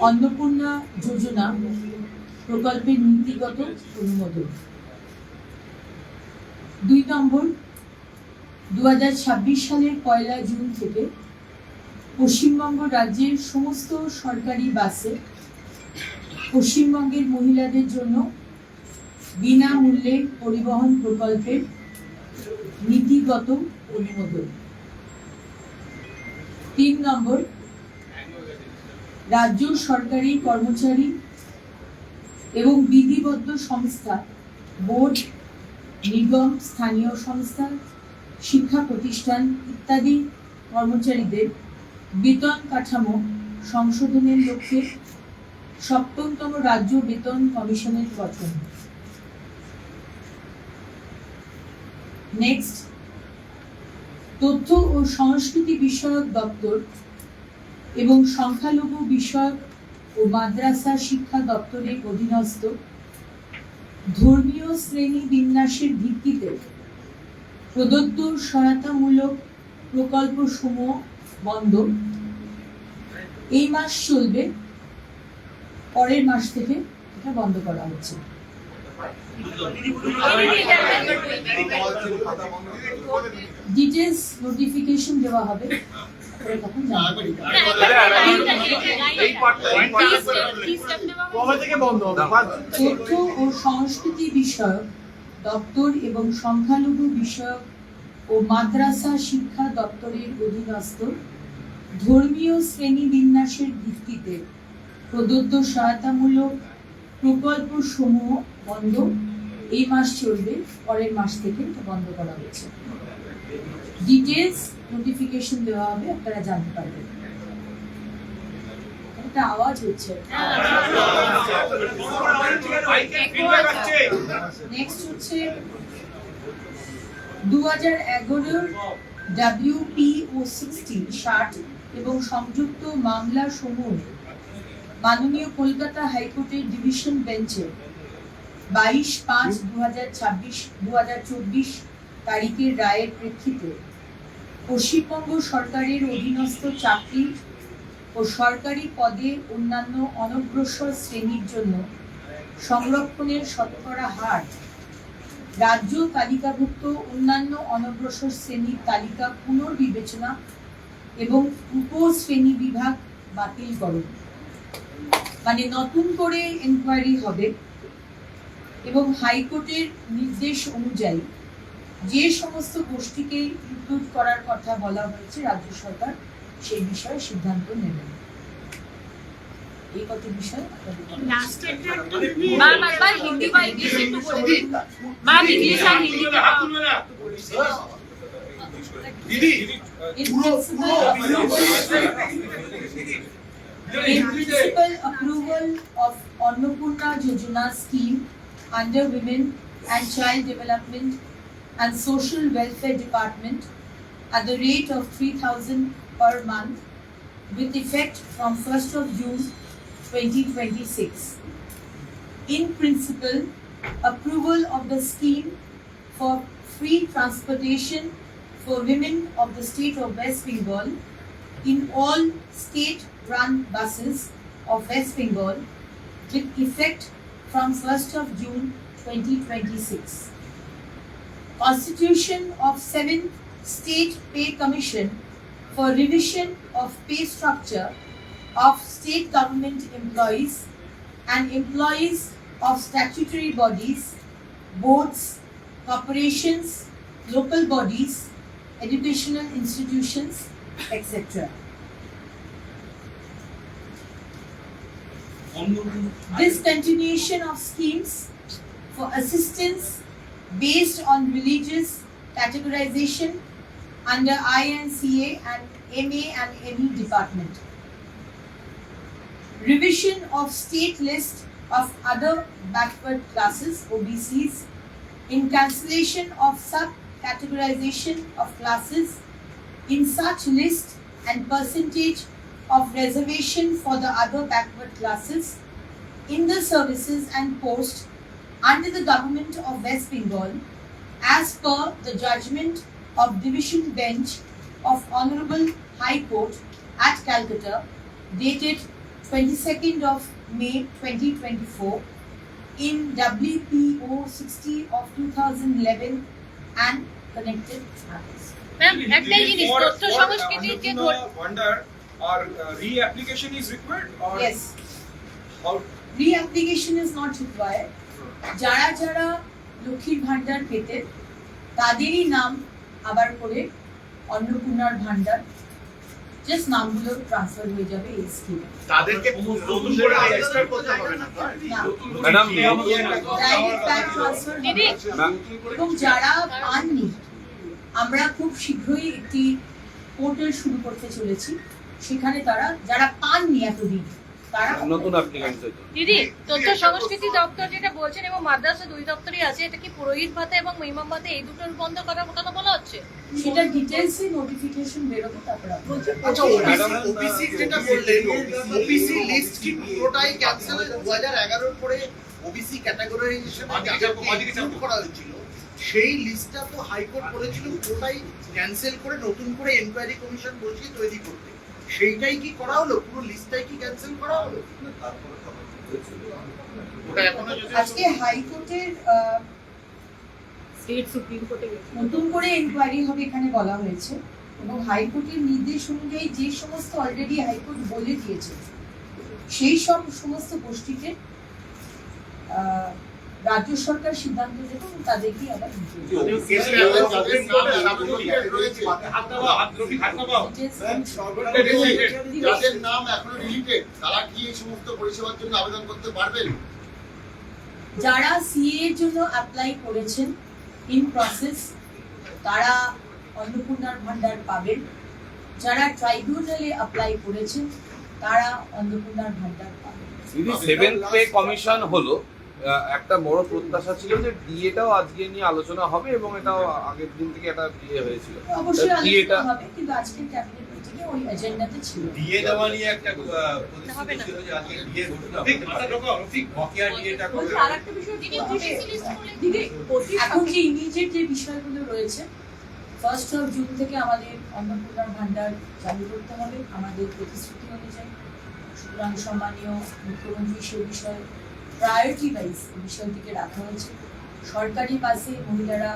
অন্নপূর্ণা যোজনা প্রকল্পের নীতিগত অনুমোদন। 2 নম্বর, 2026 সালের 1 জুন থেকে পশ্চিমবঙ্গ রাজ্যের সমস্ত সরকারি বাসে পশ্চিমবঙ্গের মহিলাদের জন্য বিনামূল্যে পরিবহন প্রকল্পের নীতিগত অনুমোদন। 3 নম্বর, রাজ্য সরকারি কর্মচারী এবং বিধিবদ্ধ সংস্থা, বোর্ড, নিগম, স্থানীয় সংস্থা, শিক্ষা প্রতিষ্ঠান ইত্যাদি কর্মচারীদের বেতন কাঠামো সংশোধনের লক্ষ্যে 7তম রাজ্য বেতন কমিশনের গঠন। নেক্সট, তথ্য ও সংস্কৃতি বিষয়ক দপ্তর এবং সংখ্যালঘু বিষয়ক ও মাদ্রাসা শিক্ষা দপ্তরের অধীনস্থ ধর্মীয় শ্রেণী বিন্যাসের ভিত্তিতে প্রদত্ত সহায়তামূলক প্রকল্প সমূহ বন্ধ। এই মাস চলবে, পরের মাস থেকে এটা বন্ধ করা হচ্ছে। ডিটেলস নোটিফিকেশন দেওয়া হবে, তথ্য ও সংস্কৃতি বিষয়ক দপ্তর এবং সংখ্যালঘু বিষয়ক ও মাদ্রাসা শিক্ষা দপ্তরের অধীনস্থ ধর্মীয় শ্রেণী বিন্যাসের ভিত্তিতে প্রদত্ত সহায়তামূলক প্রকল্প সমূহ বন্ধ। এই মাস চলবে, পরের মাস থেকে এটা বন্ধ করা হয়েছে। ডিটেলস নোটিফিকেশন দেওয়া হবে, আপনারা জানতে পারবেন। একটা আওয়াজ হচ্ছে। নেক্সট হচ্ছে 2011 WPO 60 এবং সংযুক্ত মামলা সমূহ মাননীয় কলকাতা হাইকোর্টের ডিভিশন বেঞ্চে 22/5/2024 তারিখের রায়ের প্রেক্ষিতে পশ্চিমবঙ্গ সরকারের অধীনস্থ চাকরি ও সরকারি পদে অন্যান্য অনগ্রসর শ্রেণীর জন্য সংরক্ষণের শতকরা হার রাজ্য তালিকাভুক্ত অন্যান্য অনগ্রসর শ্রেণীর তালিকা পুনর্বিবেচনা এবং উপশ্রেণী বিভাগ বাতিলকরণ, মানে নতুন করে এনকোয়ারি হবে এবং হাইকোর্টের নির্দেশ অনুযায়ী যে সমস্ত গোষ্ঠীকে ইনক্লুড করার কথা বলা হয়েছে রাজ্য সরকার সেই বিষয়ে সিদ্ধান্ত নেবেন। এই কত বিষয় In principle, approval of Annapurna Yojana scheme under Women and Child Development and Social Welfare Department at the rate of 3,000 per month with effect from 1st of June 2026. In principle, approval of the scheme for free transportation for women of the state of West Bengal in all state-run buses of West Bengal with effect from 1st of June 2026. Constitution of 7th State Pay Commission for revision of pay structure of state government employees and employees of statutory bodies, boards, corporations, local bodies, educational institutions, etc. Discontinuation of schemes for assistance based on religious categorization under INCA and MA and ME department. Revision of state list of other backward classes OBCs in cancellation of sub-categorization of classes in such list and percentage of reservation for the other backward classes in the services and posts under the government of West Bengal as per the judgment of Division Bench of Honorable High Court at Calcutta dated 22nd of May 2024 in WPO 60 of 2011 and connected matters. Ma'am একটাই জিনিস তথ্য সংস্কৃতির যে wonder or reapplication is required or Yes, how re-application is not required. যারা যারা লক্ষ্মীর ভান্ডার পেতে তাদেরই নাম আবার করে অন্নপূর্ণার ভান্ডার জাস্ট নামগুলো ট্রান্সফার হয়ে যাবে এই স্কিমে। তাদেরকে নতুন করে রেজিস্টার করতে হবে না ম্যাডাম ডাইরেক্ট ব্যাংক ট্রান্সফার হবে। দিদি এবং যারা পাননি আমরা খুব শীঘ্রই একটি পোর্টাল শুরু করতে চলেছি, সেখানে তারা যারা পাননি এতদিন তারা নতুন অ্যাপ্লিকেন্ট দিদি তথ্য সংস্কৃতি দপ্তর যেটা বলছেন এবং মাদ্রাসা দুই দপ্তরই আছে, এটা কি পুরোহিত ভাতা এবং ইমাম ভাতা এই দুটোর বন্ধ করার কথা বলা হচ্ছে? সেটা ডিটেইলসে নোটিফিকেশন বেরোবে তারপর আচ্ছা ওবিসি যেটা বললেন ওবিসি লিস্ট কি পুরোটাই ক্যান্সেল 2011 এর পরে ওবিসি ক্যাটাগরাইজেশন করা হয়েছিল, সেই লিস্টটা তো হাইকোর্ট বলেছিল পুরোটাই ক্যান্সেল করে নতুন করে এনকোয়ারি কমিশন বসিয়ে তৈরি করতে, সেইটাই কি করা হলো? পুরো লিস্টটাই কি ক্যান্সেল করা হলো? ওটা এখনো যদি আজকে হাইকোর্টের স্টেট সুপ্রিম কোর্টে নতুন করে এনকোয়ারি হবে এখানে বলা হয়েছে, এবং হাইকোর্টের নির্দেশ অনুযায়ী যে সমস্ত অলরেডি হাইকোর্ট বলে দিয়েছে সেই সব সমস্ত গোষ্ঠীতে রাজ্য সরকার সিদ্ধান্ত নেবে এবং তাদেরকে আবার যাদের নাম এখনো রিলিটেড তারা কি এই সমস্ত পরিষেবার জন্য আবেদন করতে পারবেন? যারা সিএ এর জন্য অ্যাপ্লাই করেছেন ইন প্রসেস তারা অন্নপূর্ণার ভান্ডার পাবেন, যারা ট্রাইব্যুনালে অ্যাপ্লাই করেছেন তারা অন্নপূর্ণার ভান্ডার পাবেন। সেভেন্থ পে কমিশন হলো একটা বড় প্রত্যাশা ছিল যে ডিএটাও আজকে নিয়ে আলোচনা হবে এবং এটাও আগের দিন থেকে একটা ডিএ হয়েছিল। অবশ্যই ডিএটা আলোচনা হবে, কিন্তু আজকে ক্যাবিনেট মিটিংয়ে ওই এজেন্ডাতে ছিল। ডিএ দেওয়া নিয়ে একটা প্রতিশ্রুতি ছিল যে আজকে ডিএ ঘোষণা হবে। বকেয়া ডিএটা বলছি আরেকটা বিষয় দিদি ওবিসি লিস্ট করলে দিদি এখন যে ইমিডিয়েট যে বিষয়গুলো রয়েছে 1st of জুন থেকে আমাদের অন্নপূর্ণার ভান্ডার চালু করতে হবে আমাদের প্রতিশ্রুতি অনুযায়ী। সুতরাং সম্মানীয় মুখ্যমন্ত্রী সে বিষয়ে প্রায়োরিটি ওয়াইজ বিষয়টিকে রাখা হয়েছে। সরকারি বাসে মহিলারা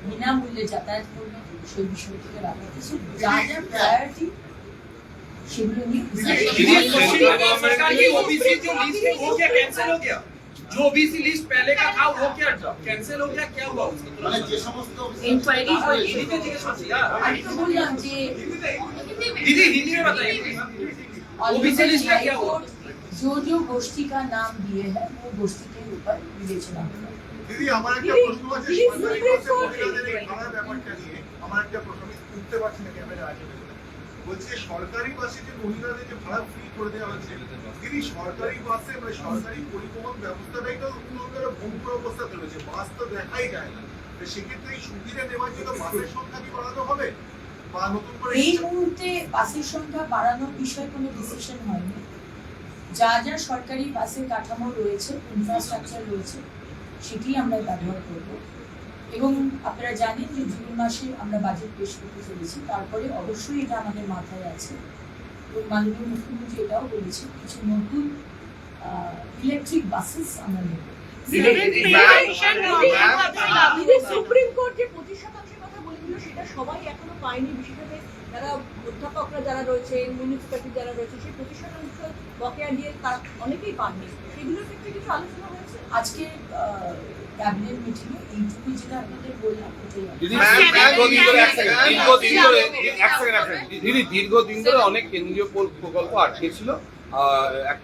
বিনামূল্যে যাতায়াত করবে সেই বিষয়টিকে রাখা হয়েছে। যা যা প্রায়োরিটি সেগুলো নিয়ে सरकार की ओबीसी जो लिस्ट है वो क्या कैंसिल हो गया? जो ओबीसी लिस्ट पहले का था वो क्या कैंसिल हो गया? क्या हुआ उसका? মানে যে সমস্ত ইনকোয়ারি हिंदी में जिज्ञेस करছি আমি তো বললাম যে दीदी हिंदी में बताइए ओबीसी लिस्ट का क्या हुआ? जो गोष्ठी का नाम दिए हैं वो गोष्ठी के ऊपर विवेचना होगा। দিদি আমার একটা প্রশ্ন আছে সরকারি বাসে মহিলাদের এই ভাড়ার ব্যাপারটা নিয়ে আমার একটা প্রশ্ন আমি উঠতে পারছি না ক্যামেরা আছে বলছে সরকারি বাসে যে মহিলাদের যে ভাড়া ফ্রি করে দেওয়া হচ্ছে দিদি সরকারি বাসে মানে সরকারি পরিবহন ব্যবস্থাটাই তো উন্নয়নের ভঙ্গুর অবস্থাতে রয়েছে, বাস তো দেখাই যায় না, তো সেক্ষেত্রে এই সুবিধা নেওয়ার জন্য বাসের সংখ্যা কি বাড়ানো হবে বা নতুন করে এই মুহূর্তে বাসের সংখ্যা বাড়ানোর বিষয়ে কোনো ডিসিশন হয়নি। যা যা সরকারি বাসের কাঠামো রয়েছে ইনফ্রাস্ট্রাকচার রয়েছে সেটি আমরা ব্যবহার করব, এবং আপনারা জানেন যে জুন মাসে আমরা বাজেট পেশ করতে চলেছি, তারপরে অবশ্যই এটা আমাদের মাথায় আছে এবং মাননীয় মুখ্যমন্ত্রী এটাও বলেছে কিছু নতুন ইলেকট্রিক বাসেস আমরা নেব। সুপ্রিম কোর্ট যে 25% কথা বলে দিল সেটা সবাই এখনো পায়নি, বিশেষত যারা অধ্যাপকরা যারা রয়েছে মিউনিসিপ্যালিটি যারা রয়েছে সেই 25% বকেয়া দিয়ে তারা অনেকেই পাননি, সেগুলোর ক্ষেত্রে কিছু আলোচনা হয়েছে আজকে ক্যাবিনেট মিটিংয়ে এইটুকু যেটা আপনাদের বললাম ওটাই দীর্ঘদিন ধরে অনেক কেন্দ্রীয় প্রকল্প আটকে ছিল,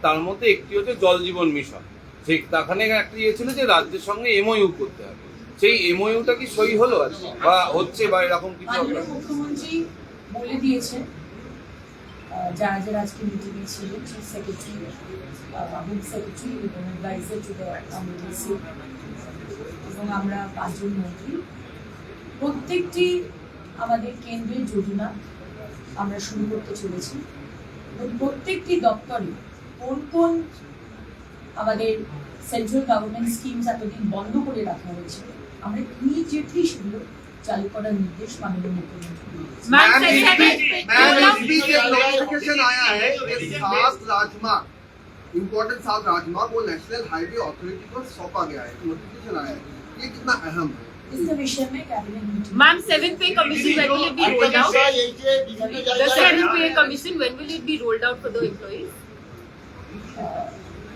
তার মধ্যে একটি হচ্ছে জল জীবন মিশন। সেই তাখানে একটা ইয়ে ছিল যে রাজ্যের সঙ্গে এমওইউ করতে হবে, সেই এমওইউটা কি সই হলো আজকে বা হচ্ছে বা এরকম কিছু? মাননীয় মুখ্যমন্ত্রী বলে দিয়েছেন যারা যারা আজকে মিটিংয়ে ছিলেন, চিফ সেক্রেটারি, হোম সেক্রেটারি এবং অ্যাডভাইজার টু দ্য কমিটি এবং আমরা 5 জন মন্ত্রী, প্রত্যেকটি আমাদের কেন্দ্রের যোজনা আমরা শুরু করতে চলেছি এবং প্রত্যেকটি দপ্তরে কোন কোন আমাদের সেন্ট্রাল গভর্নমেন্ট স্কিমস এতদিন বন্ধ করে রাখা হয়েছে আমরা ইমিডিয়েটলি সেগুলো চালু করার নির্দেশ মাননীয় মুখ্যমন্ত্রী দিয়েছেন। मैम मैम इस बीच एक नोटिफिकेशन आया है कि सात राजमार्ग इम्पोर्टेंट सात राजमार्ग वो नेशनल हाईवे अथॉरिटी को सौंपा गया है, नोटिफिकेशन आया है, ये कितना अहम है? इस विषय में cabinet meeting ma'am 7th pay commission when will it be rolled out? The 7th pay commission when will it be rolled out for the employees?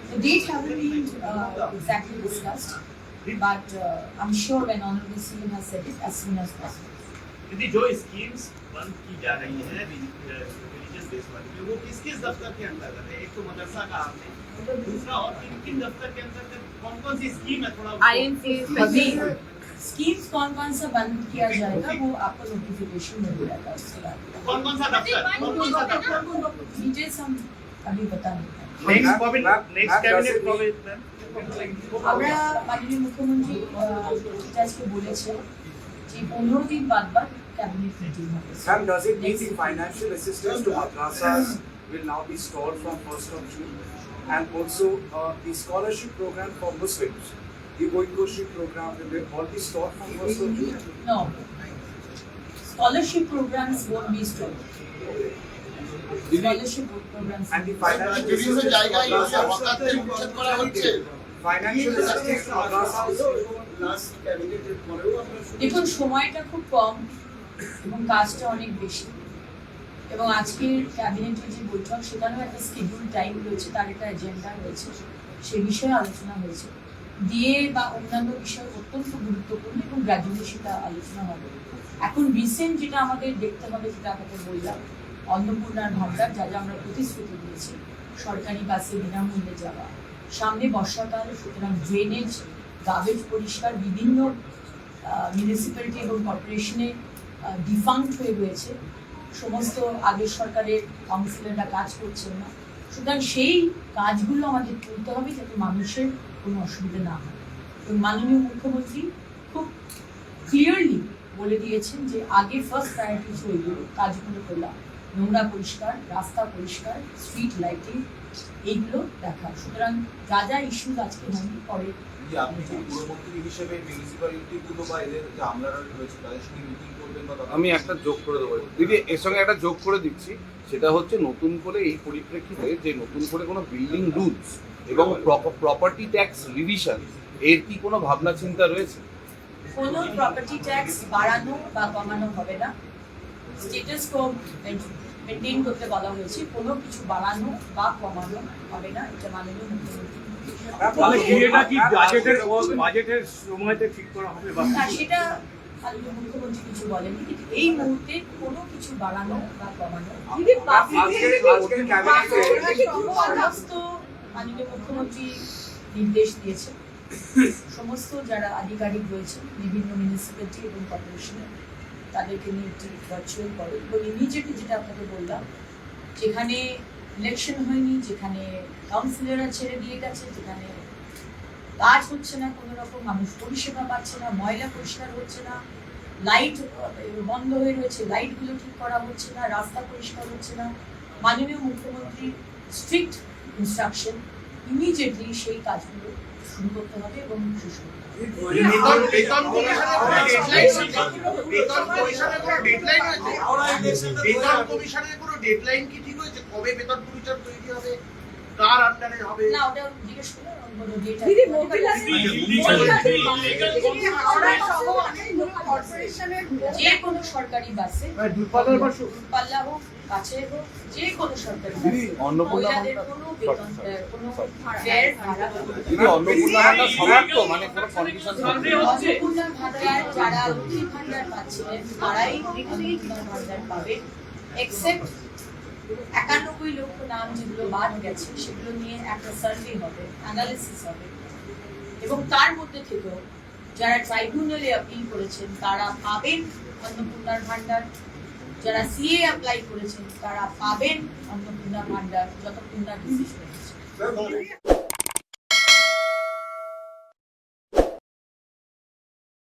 The date haven't been exactly discussed, but I'm sure when Honorable CM has said it as soon as possible. दीदी जो schemes बंद की जा रही है religious base वाली में, वो किस किस दफ्तर के अंतर्गत है? एक तो मदरसा का आपने, दूसरा और किन दफ्तर के अंतर्गत कौन कौन सी स्कीम है? थोड़ा INC स्कीम्स कौन सा बंद किया जाएगा वो आपको नोटिफिकेशन मिल जाएगा उसके बाद कौन कौन सा दफ्तर, कौन कौन सा दफ्तर? डिटेल्स हम अभी बता नहीं पाएंगे। नेक्स्ट कैबिनेट আমরা মাননীয় মুখ্যমন্ত্রী যেটা আজকে বলেছে যে 15 দিন বাদ ক্যাবিনেট মিটিং হবে। Ma'am, does it mean the financial assistance to madrasas will now be stored from 1st of June? And also the scholarship program for Muslims, the Goingoshi program, will all be stored from 1st of June? No. Scholarship programs won't be stored. Scholarship programs. And the financial বিভিন্ন assistance জায়গায় to madrasas, হকারদের উচ্ছেদ করা হচ্ছে। financial assistance to madrasas, দেখুন সময়টা খুব কম এবং কাজটা অনেক বেশি এবং আজকের ক্যাবিনেটের যে বৈঠক সেখানেও একটা শিডিউল টাইম রয়েছে, তার একটা এজেন্ডা রয়েছে, সে বিষয়ে আলোচনা হয়েছে। ডিএ বা অন্যান্য বিষয় অত্যন্ত গুরুত্বপূর্ণ এবং গ্র্যাজুয়ালি সেটা আলোচনা হবে। এখন রিসেন্ট যেটা আমাদের দেখতে হবে, যেটা আপনাকে বললাম, অন্নপূর্ণার ভাণ্ডার যা যা আমরা প্রতিশ্রুতি দিয়েছি, সরকারি বাসে বিনামূল্যে যাওয়া, সামনে বর্ষাকাল, সুতরাং ড্রেনেজ, গার্বেজ পরিষ্কার, বিভিন্ন মিউনিসিপ্যালিটি এবং কর্পোরেশনে ডিফাঙ্ক্ট হয়ে রয়েছে, সমস্ত আগের সরকারের কাউন্সিলররা কাজ করছেন না, সুতরাং সেই কাজগুলো আমাদের করতে হবে যাতে মানুষের কোনো অসুবিধা না হয়। এবং মাননীয় মুখ্যমন্ত্রী খুব ক্লিয়ারলি বলে দিয়েছেন যে আগে ফার্স্ট প্রায়োরিটি ওইগুলো কাজগুলো করলাম, নোংরা পরিষ্কার, রাস্তা পরিষ্কার, স্ট্রিট লাইটিং, এইগুলো দেখা। সুতরাং যা যা ইস্যুজ আজকে হয়নি পরে আপনি পুরমন্ত্রী হিসেবে মিউনিসিপ্যালিটিগুলো বা এদের যে আমলারা রয়েছে তাদের সঙ্গে মিটিং করবেন বা আমি একটা যোগ করে দেবো দিদি, এর সঙ্গে একটা যোগ করে দিচ্ছি, সেটা হচ্ছে নতুন করে এই পরিপ্রেক্ষিতে যে নতুন করে কোনো বিল্ডিং রুলস এবং প্রপার্টি ট্যাক্স রিভিশন এর কি কোনো ভাবনা চিন্তা রয়েছে? কোনো প্রপার্টি ট্যাক্স বাড়ানো বা কমানো হবে না, স্ট্যাটাস কো মেনটেন করতে বলা হয়েছে, কোনো কিছু বাড়ানো বা কমানো হবে না, এটা মাননীয় মুখ্যমন্ত্রী। তাহলে এটা কি বাজেটের সময়তে ঠিক করা হবে বা না, সেটা মাননীয় মুখ্যমন্ত্রী কিছু বলেননি, কিন্তু এই মুহূর্তে কোনো কিছু বাড়ানো বা কমানো সমস্ত মাননীয় মুখ্যমন্ত্রী নির্দেশ দিয়েছেন। সমস্ত যারা আধিকারিক রয়েছেন বিভিন্ন মিউনিসিপ্যালিটি এবং কর্পোরেশনে, তাদেরকে নিয়ে একটি ভার্চুয়াল করে এবং ইমিডিয়েটলি যেটা আপনাকে বললাম, যেখানে ইলেকশন হয়নি, যেখানে কাউন্সিলররা ছেড়ে দিয়ে গেছে, যেখানে কাজ হচ্ছে না, কোনো রকম মানুষ পরিষেবা পাচ্ছে না, ময়লা পরিষ্কার হচ্ছে না, লাইট বন্ধ হয়ে রয়েছে, লাইটগুলো ঠিক করা হচ্ছে না, রাস্তা পরিষ্কার হচ্ছে না, মাননীয় মুখ্যমন্ত্রী স্ট্রিক্ট ইনস্ট্রাকশন, ইমিডিয়েটলি সেই কাজগুলো শুরু করতে হবে এবং শেষ করতে হবে। বেতন কমিশনের কোনো ডেডলাইন কি ঠিক হয়েছে? কবে বেতন কমিশন তৈরি হবে, কার আন্ডারে হবে? না, ওটা জিজ্ঞেস করলে দিদি যে কোনো সরকারি বাসে দূরপাল্লা হোক, কাছে হোক, যে কোনো সরকারি বাসে মহিলাদের কোনো বেতন কোনো ফেয়ার ভাড়া দিদি অন্নপূর্ণা ভাণ্ডার সবার তো মানে কোনো কন্ডিশন অন্নপূর্ণা ভাণ্ডার যারা লক্ষ্মী ভাণ্ডার পাচ্ছিলেন তারাই অন্নপূর্ণা ভাণ্ডার পাবেন, এক্সেপ্ট 91 লক্ষ নাম যেগুলো বাদ গেছে সেগুলো নিয়ে একটা সার্ভে হবে, অ্যানালিসিস হবে এবং তার মধ্যে থেকেও যারা ট্রাইব্যুনালে আপিল করেছেন তারা পাবেন অন্নপূর্ণার ভাণ্ডার, যারা সিএ অ্যাপ্লাই করেছেন তারা পাবেন অন্নপূর্ণা ভাণ্ডার যতক্ষণ না ডিসিশন হচ্ছে।